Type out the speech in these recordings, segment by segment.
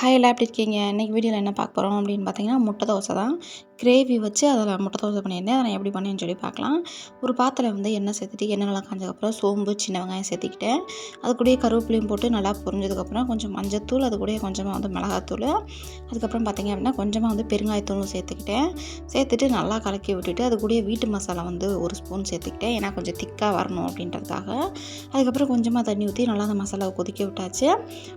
Hi எல்லாம் எப்படி இருக்கீங்க? இன்றைக்கி வீடியோவில் என்ன பார்க்க போகிறோம் அப்படின்னு பார்த்தீங்கன்னா, முட்டை தோசை தான். கிரேவி வச்சு அதில் முட்டை தோசை பண்ணியிருந்தேன். அதை நான் எப்படி பண்ணேன்னு சொல்லி பார்க்கலாம். ஒரு பாத்திரம் வந்து எண்ணெய் சேர்த்துட்டு எண்ணெய் நல்லா காஞ்சதுக்கப்புறம் சோம்பு, சின்ன வெங்காயம் சேர்த்துக்கிட்டேன். அது கூடயே கருவேப்பிலையும் போட்டு நல்லா பொரிஞ்சதுக்கப்புறம் கொஞ்சம் மஞ்சத்தூள், அது கூடயே கொஞ்சமாக வந்து மிளகாத்தூள், அதுக்கப்புறம் பார்த்திங்க அப்படின்னா கொஞ்சமாக வந்து பெருங்காயத்தூளும் சேர்த்துக்கிட்டேன். சேர்த்துட்டு நல்லா கலக்கி விட்டுட்டு அது கூடயே வீட்டு மசாலா வந்து ஒரு ஸ்பூன் சேர்த்துக்கிட்டேன். ஏன்னா கொஞ்சம் திக்காக வரணும் அப்படின்றதுக்காக. அதுக்கப்புறம் கொஞ்சமாக தண்ணி ஊற்றி நல்லா அந்த மசாலாவை கொதிக்க விட்டாச்சு.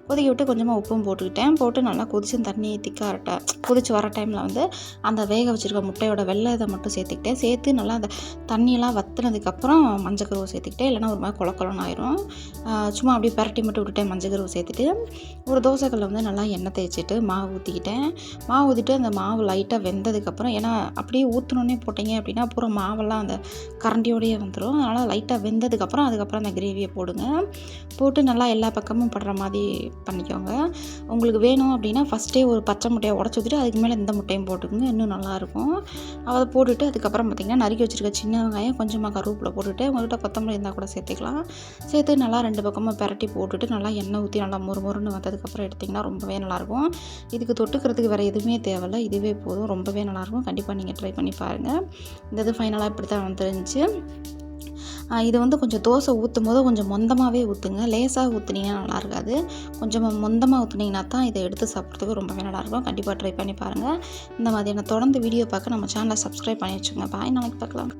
கொதிக்க விட்டு கொஞ்சமாக உப்பும் போட்டுக்கிட்டேன். போட்டு நல்லா கொதிச்சு தண்ணி திக்காக கொதிச்சு வர டைமில் வந்து அந்த வேக வச்சுருக்க முட்டையோட வெள்ளை இதை மட்டும் சேர்த்துக்கிட்டேன். சேர்த்து நல்லா அந்த தண்ணியெல்லாம் வற்றினதுக்கப்புறம் மஞ்சக்கருவை சேர்த்துக்கிட்டேன். இல்லைனா ஒரு மாதிரி குளக்குளன்னு ஆயிரும். சும்மா அப்படியே பரட்டி மட்டும் விட்டுட்டேன். மஞ்சக்கருவை சேர்த்துட்டு ஒரு தோசைக்கல்ல வந்து நல்லா எண்ணெய் தேய்ச்சிட்டு மாவு ஊற்றிக்கிட்டேன். மாவு ஊற்றிட்டு அந்த மாவு லைட்டாக வெந்ததுக்கப்புறம், ஏன்னா அப்படியே ஊற்றினோன்னே போட்டிங்க அப்படின்னா பூரா மாவெல்லாம் அந்த கரண்டியோடையே வந்துடும். அதனால் லைட்டாக வெந்ததுக்கப்புறம் அதுக்கப்புறம் அந்த கிரேவியை போடுங்க. போட்டு நல்லா எல்லா பக்கமும் படுற மாதிரி பண்ணிக்கோங்க. உங்களுக்கு வேணும் அப்படின்னா ஃபஸ்ட்டே ஒரு பச்சை முட்டையை உடச்சி ஊற்றிட்டு அதுக்கு மேலே இந்த முட்டையும் போட்டுக்கோங்க, இன்னும் நல்லாயிருக்கும். அதை போட்டுட்டு அதுக்கப்புறம் பார்த்திங்கன்னா நறுக்கி வச்சுருக்க சின்ன வெங்காயம், கொஞ்சமாக கருவேப்பிலை போட்டுட்டு உங்கள்கிட்ட கொத்தமல்லி இருந்தால் கூட சேர்த்துக்கலாம். சேர்த்து நல்லா ரெண்டு பக்கமும் பிரட்டி போட்டுட்டு நல்லா எண்ணெய் ஊற்றி நல்லா மொறுன்னு வந்ததுக்கப்புறம் எடுத்திங்கன்னா ரொம்பவே நல்லாயிருக்கும். இதுக்கு தொட்டுக்கிறதுக்கு வேறு எதுவுமே தேவையில்லை, இதுவே போதும். ரொம்பவே நல்லாயிருக்கும். கண்டிப்பாக நீங்கள் ட்ரை பண்ணி பாருங்கள். இந்த இது ஃபைனலாக இப்படி தான் வந்துருந்துச்சு. இது வந்து கொஞ்சம் தோசை ஊற்றும் போது கொஞ்சம் மொந்தமாகவே ஊற்றுங்க. லேசாக ஊற்றுனீங்கன்னா நல்லா இருக்காது. கொஞ்சம் மொந்தமாக ஊற்றுனீங்கன்னா தான் இதை எடுத்து சாப்பிட்றதுக்கு ரொம்பவே நல்லாயிருக்கும். கண்டிப்பாக ட்ரை பண்ணி பாருங்கள். இந்த மாதிரியான தொடர்ந்து வீடியோ பார்க்க நம்ம சேனலை சப்ஸ்கிரைப் பண்ணி வச்சுங்க. பாய், நாளைக்கு பார்க்கலாம்.